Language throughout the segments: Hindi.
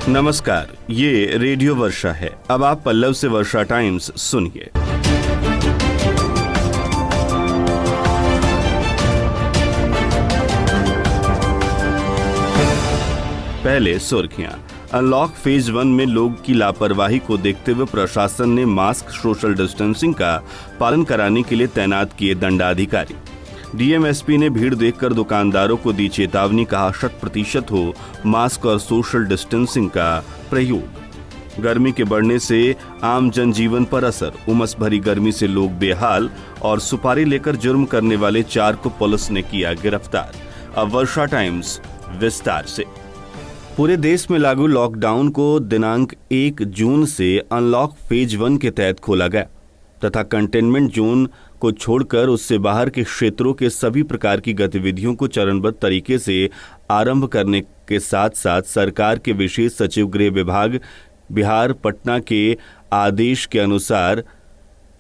नमस्कार, ये रेडियो वर्षा है। अब आप पल्लव से वर्षा टाइम्स सुनिए। पहले सुर्खियां। अनलॉक फेज 1 में लोग की लापरवाही को देखते हुए प्रशासन ने मास्क, सोशल डिस्टेंसिंग का पालन कराने के लिए तैनात किए दंडाधिकारी। डीएमएसपी ने भीड़ देखकर दुकानदारों को दी चेतावनी, कहा 100% हो मास्क और सोशल डिस्टेंसिंग का प्रयोग। गर्मी के बढ़ने से आम जनजीवन पर असर, उमस भरी गर्मी से लोग बेहाल और सुपारी लेकर जुर्म करने वाले 4 को पुलिस ने किया गिरफ्तार। अब वर्षा टाइम्स विस्तार से। पूरे देश में लागू लॉकडाउन को दिनांक 1 जून से अनलॉक फेज 1 के तहत खोला गया तथा कंटेनमेंट जोन को छोड़कर उससे बाहर के क्षेत्रों के सभी प्रकार की गतिविधियों को चरणबद्ध तरीके से आरंभ करने के साथ साथ सरकार के विशेष सचिव गृह विभाग बिहार पटना के आदेश के अनुसार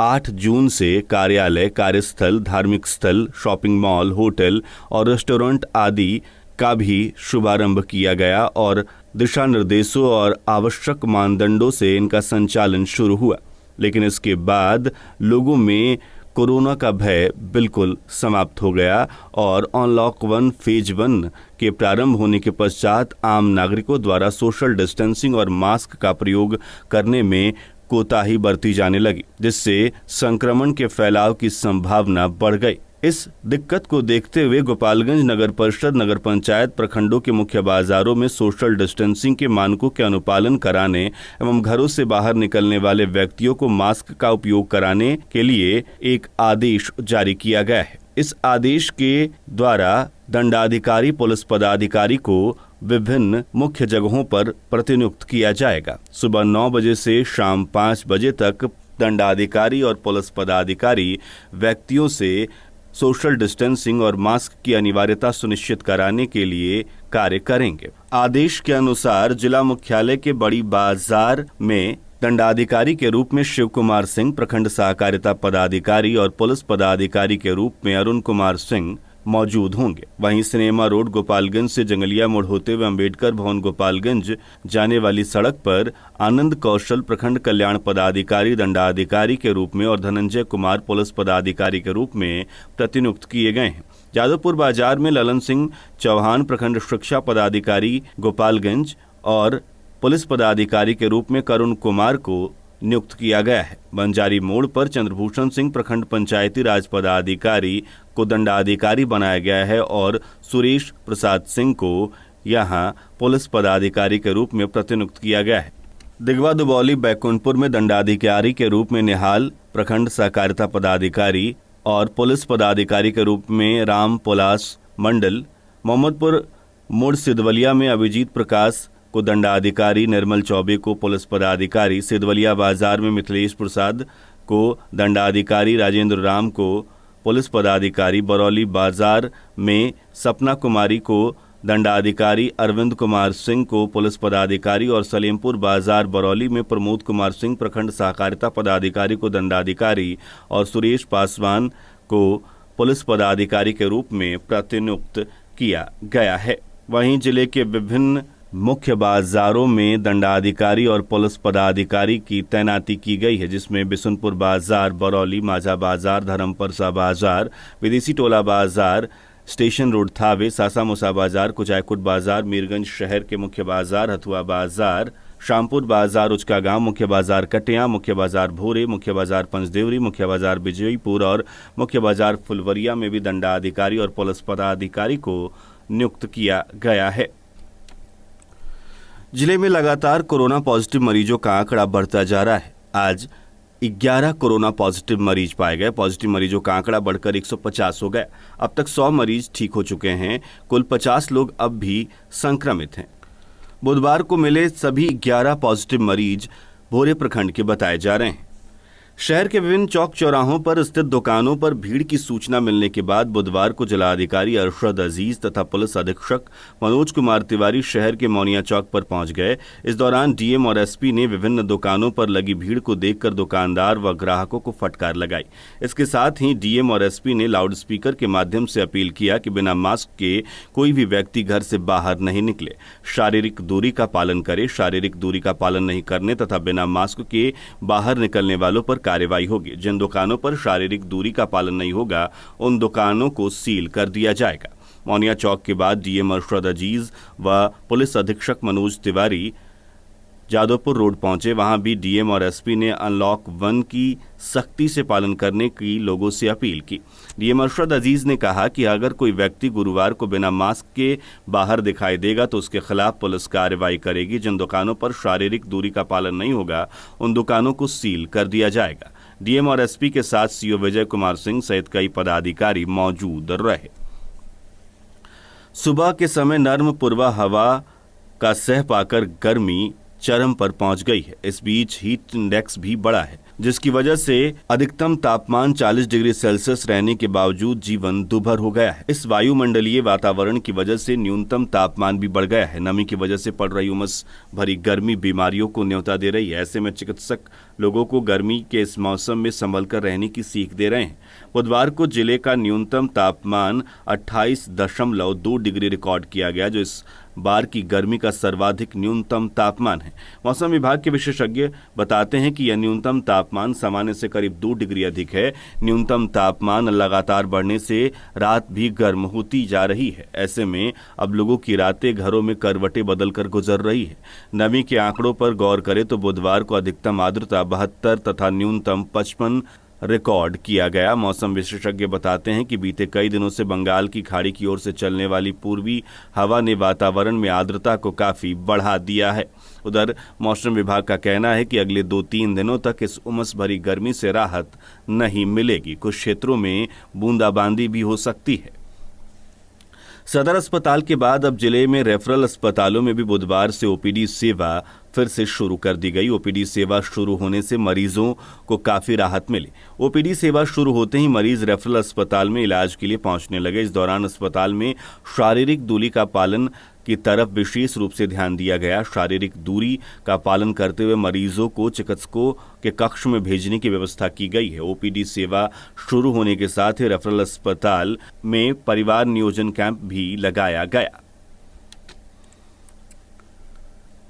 8 जून से कार्यालय, कार्यस्थल, धार्मिक स्थल, शॉपिंग मॉल, होटल और रेस्टोरेंट आदि का भी शुभारंभ किया गया और दिशा निर्देशों और आवश्यक मानदंडों से इनका संचालन शुरू हुआ। लेकिन इसके बाद लोगों में कोरोना का भय बिल्कुल समाप्त हो गया और अनलॉक 1 फेज 1 के प्रारंभ होने के पश्चात आम नागरिकों द्वारा सोशल डिस्टेंसिंग और मास्क का प्रयोग करने में कोताही बरती जाने लगी, जिससे संक्रमण के फैलाव की संभावना बढ़ गई। इस दिक्कत को देखते हुए गोपालगंज नगर परिषद, नगर पंचायत, प्रखंडों के मुख्य बाजारों में सोशल डिस्टेंसिंग के मानकों के अनुपालन कराने एवं घरों से बाहर निकलने वाले व्यक्तियों को मास्क का उपयोग कराने के लिए एक आदेश जारी किया गया है। इस आदेश के द्वारा दंडाधिकारी, पुलिस पदाधिकारी को विभिन्न मुख्य जगहों पर प्रतिनियुक्त किया जाएगा। सुबह 9 बजे से शाम 5 बजे तक दंडाधिकारी और पुलिस पदाधिकारी व्यक्तियों से सोशल डिस्टेंसिंग और मास्क की अनिवार्यता सुनिश्चित कराने के लिए कार्य करेंगे। आदेश के अनुसार जिला मुख्यालय के बड़ी बाजार में दंडाधिकारी के रूप में शिव कुमार सिंह, प्रखंड सहकारिता पदाधिकारी और पुलिस पदाधिकारी के रूप में अरुण कुमार सिंह मौजूद होंगे। वहीं सिनेमा रोड गोपालगंज से जंगलिया मोड़ होते हुए अंबेडकर भवन गोपालगंज जाने वाली सड़क पर आनंद कौशल प्रखंड कल्याण पदाधिकारी दंडाधिकारी के रूप में और धनंजय कुमार पुलिस पदाधिकारी के रूप में प्रतिनियुक्त किए गए हैं। जादवपुर बाजार में ललन सिंह चौहान प्रखंड शिक्षा पदाधिकारी गोपालगंज और पुलिस पदाधिकारी के रूप में करुण कुमार को नियुक्त किया गया है। बंजारी मोड़ पर चंद्रभूषण सिंह प्रखंड पंचायती राज पदाधिकारी को दंडाधिकारी बनाया गया है और सुरेश प्रसाद सिंह को यहां पुलिस पदाधिकारी के रूप में प्रतिनियुक्त किया गया है। दिगवा दुबौली बैकुंठपुर में दंडाधिकारी के रूप में निहाल प्रखंड सहकारिता पदाधिकारी और पुलिस पदाधिकारी के रूप में राम पुलास मंडल, मोहम्मदपुर मोड़ सिद्धवलिया में अभिजीत प्रकाश को दंडाधिकारी, निर्मल चौबे को पुलिस पदाधिकारी, सिद्धवलिया बाजार में मिथिलेश प्रसाद को दंडाधिकारी, राजेंद्र राम को पुलिस पदाधिकारी, बरौली बाजार में सपना कुमारी को दंडाधिकारी, अरविंद कुमार सिंह को पुलिस पदाधिकारी और सलेमपुर बाजार बरौली में प्रमोद कुमार सिंह प्रखंड सहकारिता पदाधिकारी को दंडाधिकारी और सुरेश पासवान को पुलिस पदाधिकारी के रूप में प्रतिनियुक्त किया गया है। वहीं जिले के विभिन्न मुख्य बाजारों में दंडाधिकारी और पुलिस पदाधिकारी की तैनाती की गई है, जिसमें बिशुनपुर बाजार, बरौली, माझा बाजार, धर्मपरसा बाजार, विदेशी टोला बाजार, स्टेशन रोड थावे, सासा मूसा बाजार, कुचायकुट बाजार, मीरगंज शहर के मुख्य बाजार, हथुआ बाजार, शामपुर बाजार, उचका गांव, मुख्य बाजार कटिया, मुख्य बाजार भोरे, मुख्य बाजार पंचदेवरी, मुख्य बाजार विजयपुर और मुख्य बाजार फुलवरिया में भी दंडाधिकारी और पुलिस पदाधिकारी को नियुक्त किया गया है। जिले में लगातार कोरोना पॉजिटिव मरीजों का आंकड़ा बढ़ता जा रहा है। आज 11 कोरोना पॉजिटिव मरीज पाए गए। पॉजिटिव मरीजों का आंकड़ा बढ़कर 150 हो गया। अब तक 100 मरीज ठीक हो चुके हैं। कुल 50 लोग अब भी संक्रमित हैं। बुधवार को मिले सभी 11 पॉजिटिव मरीज भोरे प्रखंड के बताए जा रहे हैं। शहर के विभिन्न चौक चौराहों पर स्थित दुकानों पर भीड़ की सूचना मिलने के बाद बुधवार को जिलाधिकारी अरशद अजीज तथा पुलिस अधीक्षक मनोज कुमार तिवारी शहर के मौनिया चौक पर पहुंच गए। इस दौरान डीएम और एसपी ने विभिन्न दुकानों पर लगी भीड़ को देखकर दुकानदार व ग्राहकों को फटकार लगाई। इसके साथ ही डीएम और एसपी ने लाउडस्पीकर के माध्यम से अपील किया कि बिना मास्क के कोई भी व्यक्ति घर से बाहर नहीं निकले, शारीरिक दूरी का पालन करे। शारीरिक दूरी का पालन नहीं करने तथा बिना मास्क के बाहर निकलने वालों पर कार्रवाई होगी। जिन दुकानों पर शारीरिक दूरी का पालन नहीं होगा उन दुकानों को सील कर दिया जाएगा। मौनिया चौक के बाद डीएम अरशद अजीज व पुलिस अधीक्षक मनोज तिवारी जादवपुर रोड पहुंचे। वहां भी डीएम और एसपी ने अनलॉक 1 की सख्ती से पालन करने की लोगों से अपील की। डीएम अरशद अजीज ने कहा कि अगर कोई व्यक्ति गुरुवार को बिना मास्क के बाहर दिखाई देगा तो उसके खिलाफ पुलिस कार्रवाई करेगी। जिन दुकानों पर शारीरिक दूरी का पालन नहीं होगा उन दुकानों को सील कर दिया जाएगा। डीएम और एसपी के साथ सीओ विजय कुमार सिंह सहित कई पदाधिकारी मौजूद रहे। सुबह के समय नर्म पूर्वा हवा का सह पाकर गर्मी चरम पर पहुंच गई है। इस बीच हीट इंडेक्स भी बढ़ा है, जिसकी वजह से अधिकतम तापमान 40 डिग्री सेल्सियस रहने के बावजूद जीवन दुभर हो गया है। इस वायुमंडलीय वातावरण की वजह से न्यूनतम तापमान भी बढ़ गया है। नमी की वजह से पड़ रही उमस भरी गर्मी बीमारियों को न्योता दे रही है। ऐसे में चिकित्सक लोगों को गर्मी के इस मौसम में संभल कर रहने की सीख दे रहे हैं। बुधवार को जिले का न्यूनतम तापमान 28.2 डिग्री रिकॉर्ड किया गया, जो इस बार की गर्मी का सर्वाधिक न्यूनतम तापमान है। मौसम विभाग के विशेषज्ञ बताते हैं कि यह न्यूनतम तापमान सामान्य से करीब 2 डिग्री अधिक है। न्यूनतम तापमान लगातार बढ़ने से रात भी गर्म होती जा रही है। ऐसे में अब लोगों की रातें घरों में करवटें बदलकर गुजर रही है। नमी के आंकड़ों पर गौर करें तो बुधवार को अधिकतम आर्द्रता 72 तथा न्यूनतम 55 रिकॉर्ड किया गया। मौसम विशेषज्ञ बताते हैं कि बीते कई दिनों से बंगाल की खाड़ी की ओर से चलने वाली पूर्वी हवा ने वातावरण में आर्द्रता को काफी बढ़ा दिया है। उधर मौसम विभाग का कहना है कि अगले 2-3 दिनों तक इस उमस भरी गर्मी से राहत नहीं मिलेगी। कुछ क्षेत्रों में बूंदाबांदी भी हो सकती है। सदर अस्पताल के बाद अब जिले में रेफरल अस्पतालों में भी बुधवार से ओपीडी सेवा फिर से शुरू कर दी गई। ओपीडी सेवा शुरू होने से मरीजों को काफी राहत मिली। ओपीडी सेवा शुरू होते ही मरीज रेफरल अस्पताल में इलाज के लिए पहुंचने लगे। इस दौरान अस्पताल में शारीरिक दूरी का पालन की तरफ विशेष रूप से ध्यान दिया गया। शारीरिक दूरी का पालन करते हुए मरीजों को चिकित्सकों के कक्ष में भेजने की व्यवस्था की गई है। ओपीडी सेवा शुरू होने के साथ ही रेफरल अस्पताल में परिवार नियोजन कैंप भी लगाया गया।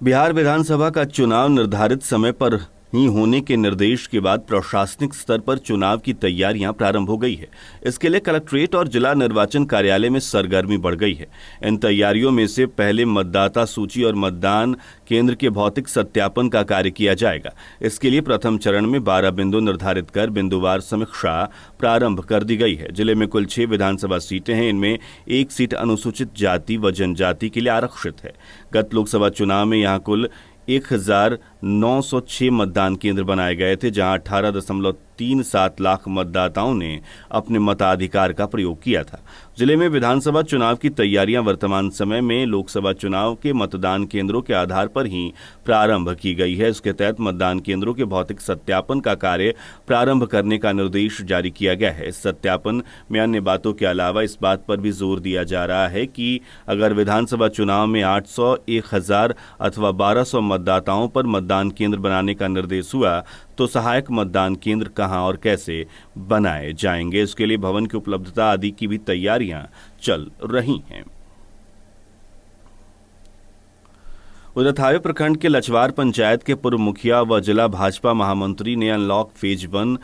बिहार विधानसभा का चुनाव निर्धारित समय पर ही होने के निर्देश के बाद प्रशासनिक स्तर पर चुनाव की तैयारियां प्रारंभ हो गई है। इसके लिए कलेक्ट्रेट और जिला निर्वाचन कार्यालय में सरगर्मी बढ़ गई है। इन तैयारियों में से पहले मतदाता सूची और मतदान केंद्र के भौतिक सत्यापन का कार्य किया जाएगा। इसके लिए प्रथम चरण में 12 बिंदु निर्धारित कर बिंदुवार समीक्षा प्रारंभ कर दी गई है। जिले में कुल 6 विधानसभा सीटें हैं। इनमें 1 सीट अनुसूचित जाति व जनजाति के लिए आरक्षित है। गत लोकसभा चुनाव में यहाँ कुल 1906 मतदान केंद्र बनाए गए थे, जहां 18.37 लाख मतदाताओं ने अपने मताधिकार का प्रयोग किया था। जिले में विधानसभा चुनाव की तैयारियां वर्तमान समय में लोकसभा चुनाव के मतदान केंद्रों के आधार पर ही प्रारंभ की गई है। इसके तहत मतदान केंद्रों के भौतिक सत्यापन का कार्य प्रारंभ करने का निर्देश जारी किया गया है। इस सत्यापन में अन्य बातों के अलावा इस बात पर भी जोर दिया जा रहा है कि अगर विधानसभा चुनाव में 800, 1000 अथवा 1200 मतदाताओं पर मतदान केंद्र बनाने का निर्देश हुआ तो सहायक मतदान केंद्र कहां और कैसे बनाए जाएंगे, इसके लिए भवन की उपलब्धता आदि की भी तैयारियां चल रही हैं। उधर थावे प्रखंड के लछवार पंचायत के पूर्व मुखिया व जिला भाजपा महामंत्री ने अनलॉक फेज 1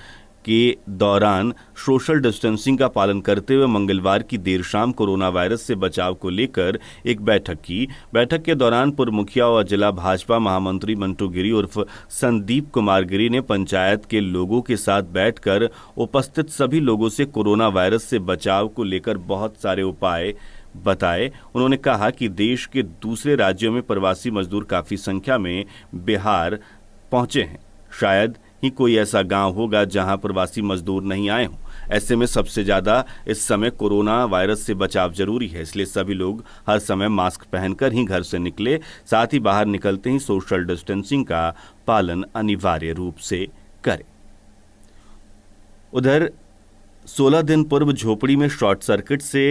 के दौरान सोशल डिस्टेंसिंग का पालन करते हुए मंगलवार की देर शाम कोरोना वायरस से बचाव को लेकर एक बैठक की। बैठक के दौरान पूर्व मुखिया और जिला भाजपा महामंत्री मंटू गिरी उर्फ संदीप कुमार गिरी ने पंचायत के लोगों के साथ बैठकर उपस्थित सभी लोगों से कोरोना वायरस से बचाव को लेकर बहुत सारे उपाय बताए। उन्होंने कहा कि देश के दूसरे राज्यों में प्रवासी मजदूर काफी संख्या में बिहार पहुंचे हैं। शायद ही कोई ऐसा गांव होगा जहां प्रवासी मजदूर नहीं आए हों। ऐसे में सबसे ज्यादा इस समय कोरोना वायरस से बचाव जरूरी है, इसलिए सभी लोग हर समय मास्क पहनकर ही घर से निकले। साथ ही बाहर निकलते ही सोशल डिस्टेंसिंग का पालन अनिवार्य रूप से करें। उधर 16 दिन पूर्व झोपड़ी में शॉर्ट सर्किट से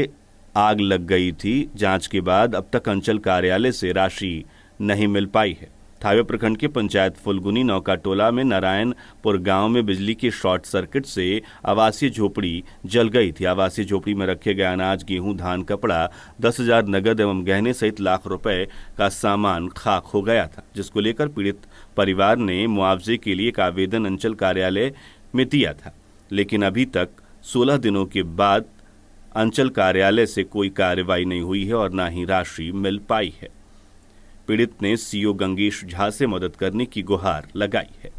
आग लग गई थी। जांच के बाद अब तक अंचल कार्यालय से राशि नहीं मिल पाई है। थावे प्रखंड के पंचायत फुलगुनी नौका टोला में नारायणपुर गांव में बिजली के शॉर्ट सर्किट से आवासीय झोपड़ी जल गई थी। आवासीय झोपड़ी में रखे गए अनाज, गेहूं, धान, कपड़ा, 10,000 नगद एवं गहने सहित लाख रुपए का सामान खाक हो गया था, जिसको लेकर पीड़ित परिवार ने मुआवजे के लिए एक आवेदन अंचल कार्यालय में दिया था, लेकिन अभी तक 16 दिनों के बाद अंचल कार्यालय से कोई कार्रवाई नहीं हुई है और न ही राशि मिल पाई है। पीड़ित ने सीओ गंगेश झा से मदद करने की गुहार लगाई है।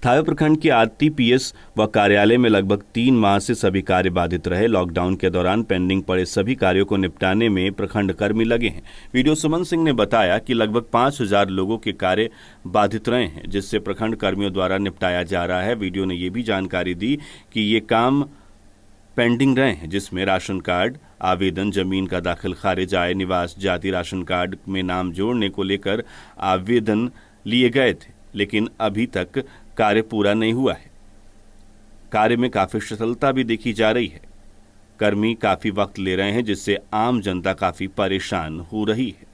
थावे प्रखंड के आरटीपीएस व कार्यालय में लगभग 3 माह से सभी कार्य बाधित रहे। लॉकडाउन के दौरान पेंडिंग पड़े सभी कार्यों को निपटाने में प्रखंड कर्मी लगे हैं। वीडियो सुमन सिंह ने बताया कि लगभग 5,000 लोगों के कार्य बाधित रहे हैं, जिससे प्रखंड कर्मियों द्वारा निपटाया जा रहा है। वीडियो ने यह भी जानकारी दी कि ये काम पेंडिंग रहे हैं, जिसमें राशन कार्ड आवेदन, जमीन का दाखिल खारिज, आय, निवास, जाति, राशन कार्ड में नाम जोड़ने को लेकर आवेदन लिए गए थे, लेकिन अभी तक कार्य पूरा नहीं हुआ है। कार्य में काफी शिथिलता भी देखी जा रही है। कर्मी काफी वक्त ले रहे हैं, जिससे आम जनता काफी परेशान हो रही है।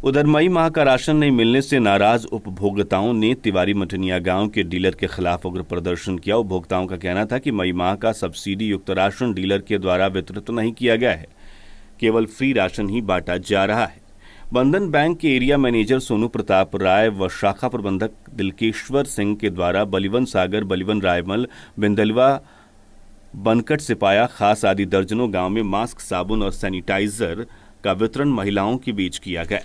उधर मई माह का राशन नहीं मिलने से नाराज उपभोक्ताओं ने तिवारी मठनिया गांव के डीलर के खिलाफ उग्र प्रदर्शन किया। उपभोक्ताओं का कहना था कि मई माह का सब्सिडी युक्त राशन डीलर के द्वारा वितरित नहीं किया गया है, केवल फ्री राशन ही बांटा जा रहा है। बंधन बैंक के एरिया मैनेजर सोनू प्रताप राय व शाखा प्रबंधक दिलकेश्वर सिंह के द्वारा बलिवन सागर, बलिवन रायमल, बिंदलवा, बनकट, सिपाया खास आदि दर्जनों गांव में मास्क, साबुन और सैनिटाइजर का वितरण महिलाओं के बीच किया गया।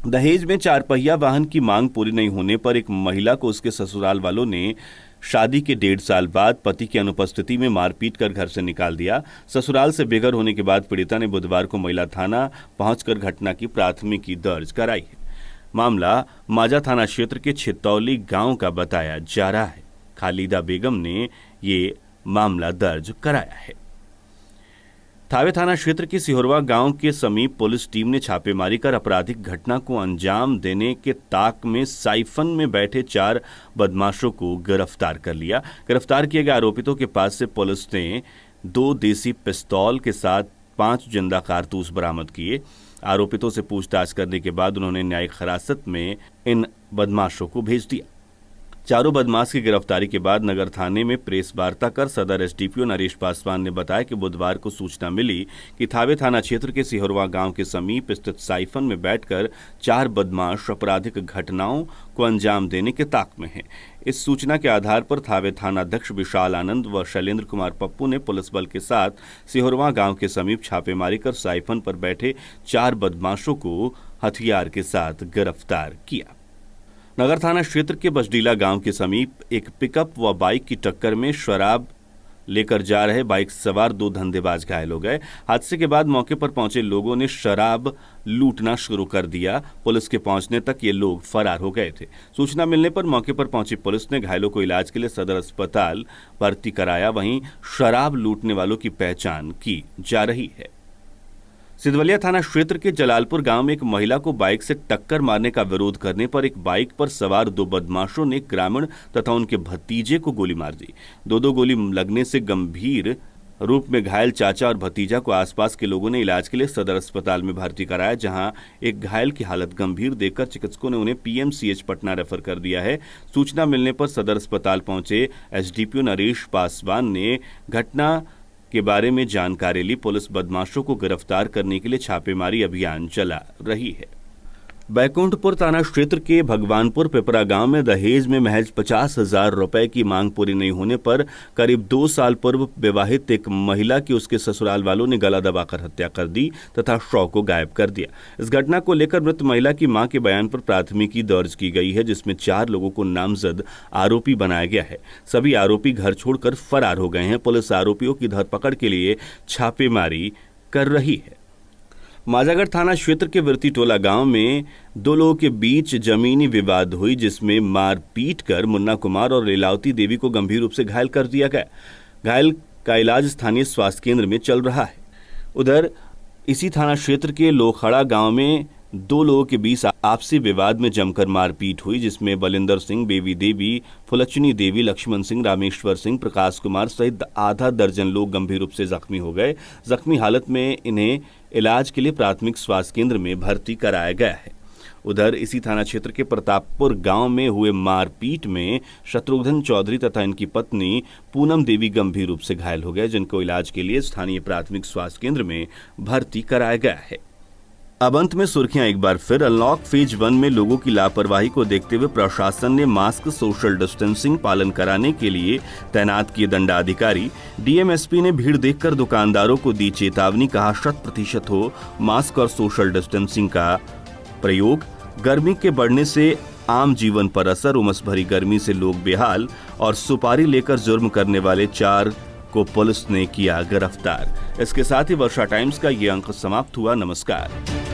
दहेज में 4 पहिया वाहन की मांग पूरी नहीं होने पर एक महिला को उसके ससुराल वालों ने शादी के 1.5 साल बाद पति की अनुपस्थिति में मारपीट कर घर से निकाल दिया। ससुराल से बेघर होने के बाद पीड़िता ने बुधवार को महिला थाना पहुंचकर घटना की प्राथमिकी दर्ज कराई है। मामला माजा थाना क्षेत्र के छितौली गांव का बताया जा रहा है। खालिदा बेगम ने ये मामला दर्ज कराया है। थावे थाना क्षेत्र के सिहोरवा गांव के समीप पुलिस टीम ने छापेमारी कर आपराधिक घटना को अंजाम देने के ताक में साइफन में बैठे 4 बदमाशों को गिरफ्तार कर लिया। गिरफ्तार किए गए आरोपितों के पास से पुलिस ने 2 देसी पिस्तौल के साथ 5 जिंदा कारतूस बरामद किए। आरोपितों से पूछताछ करने के बाद उन्होंने न्यायिक हिरासत में इन बदमाशों को भेज दिया। चारों बदमाश की गिरफ्तारी के बाद नगर थाने में प्रेस वार्ता कर सदर एसडीपीओ नरेश पासवान ने बताया कि बुधवार को सूचना मिली कि थावे थाना क्षेत्र के सिहोरवा गांव के समीप स्थित साइफन में बैठकर 4 बदमाश आपराधिक घटनाओं को अंजाम देने के ताक में हैं। इस सूचना के आधार पर थावे थानाध्यक्ष विशाल आनंद व शैलेंद्र कुमार पप्पू ने पुलिस बल के साथ सिहोरवा गांव के समीप छापेमारी कर साइफन पर बैठे 4 बदमाशों को हथियार के साथ गिरफ्तार किया। नगर थाना क्षेत्र के बसडीला गांव के समीप एक पिकअप व बाइक की टक्कर में शराब लेकर जा रहे बाइक सवार 2 धंधेबाज घायल हो गए। हादसे के बाद मौके पर पहुंचे लोगों ने शराब लूटना शुरू कर दिया। पुलिस के पहुंचने तक ये लोग फरार हो गए थे। सूचना मिलने पर मौके पर पहुंची पुलिस ने घायलों को इलाज के लिए सदर अस्पताल भर्ती कराया। वहीं शराब लूटने वालों की पहचान की जा रही है। सिधवलिया थाना क्षेत्र के जलालपुर गांव में एक महिला को बाइक से टक्कर मारने का विरोध करने पर एक बाइक पर सवार 2 बदमाशों ने ग्रामीण तथा उनके भतीजे को गोली मार दी। 2 गोली लगने से गंभीर रूप में घायल चाचा और भतीजा को आसपास के लोगों ने इलाज के लिए सदर अस्पताल में भर्ती कराया, जहां एक घायल की हालत गंभीर देखकर चिकित्सकों ने उन्हें पीएमसीएच पटना रेफर कर दिया है। सूचना मिलने पर सदर अस्पताल पहुंचे एसडीपीओ नरेश पासवान ने घटना के बारे में जानकारी ली। पुलिस बदमाशों को गिरफ्तार करने के लिए छापेमारी अभियान चला रही है। बैकुंठपुर थाना क्षेत्र के भगवानपुर पिपरा गांव में दहेज में महज 50,000 रुपए की मांग पूरी नहीं होने पर करीब 2 साल पूर्व विवाहित एक महिला की उसके ससुराल वालों ने गला दबाकर हत्या कर दी तथा शव को गायब कर दिया। इस घटना को लेकर मृत महिला की मां के बयान पर प्राथमिकी दर्ज की गई है, जिसमें 4 लोगों को नामजद आरोपी बनाया गया है। सभी आरोपी घर छोड़कर फरार हो गए हैं। पुलिस आरोपियों की धरपकड़ के लिए छापेमारी कर रही है। माजागढ़ थाना क्षेत्र के विरती टोला गांव में 2 लोगों के बीच जमीनी विवाद हुई, जिसमें मारपीट कर मुन्ना कुमार और लीलावती देवी को गंभीर रूप से घायल कर दिया गया। घायल का इलाज स्थानीय स्वास्थ्य केंद्र में चल रहा है। उधर इसी थाना क्षेत्र के लोखड़ा गांव में दो लोगों के बीच आपसी विवाद में जमकर मारपीट हुई, जिसमें बलिंदर सिंह, बेबी देवी, फुलचनी देवी, लक्ष्मण सिंह, रामेश्वर सिंह, प्रकाश कुमार सहित आधा दर्जन लोग गंभीर रूप से जख्मी हो गए। जख्मी हालत में इन्हें इलाज के लिए प्राथमिक स्वास्थ्य केंद्र में भर्ती कराया गया है। उधर इसी थाना क्षेत्र के प्रतापपुर गांव में हुए मारपीट में शत्रुघ्न चौधरी तथा इनकी पत्नी पूनम देवी गंभीर रूप से घायल हो गए, जिनको इलाज के लिए स्थानीय प्राथमिक स्वास्थ्य केंद्र में भर्ती कराया गया है। अब अंत में सुर्खियां एक बार फिर। अनलॉक फेज 1 में लोगों की लापरवाही को देखते हुए प्रशासन ने मास्क, सोशल डिस्टेंसिंग पालन कराने के लिए तैनात किए दंडाधिकारी। डीएमएसपी ने भीड़ देखकर दुकानदारों को दी चेतावनी, कहा 100% हो मास्क और सोशल डिस्टेंसिंग का प्रयोग। गर्मी के बढ़ने से आम जीवन पर असर, उमस भरी गर्मी से लोग बेहाल और सुपारी लेकर जुर्म करने वाले 4 को पुलिस ने किया गिरफ्तार। इसके साथ ही वर्षा टाइम्स का ये अंक समाप्त हुआ। नमस्कार।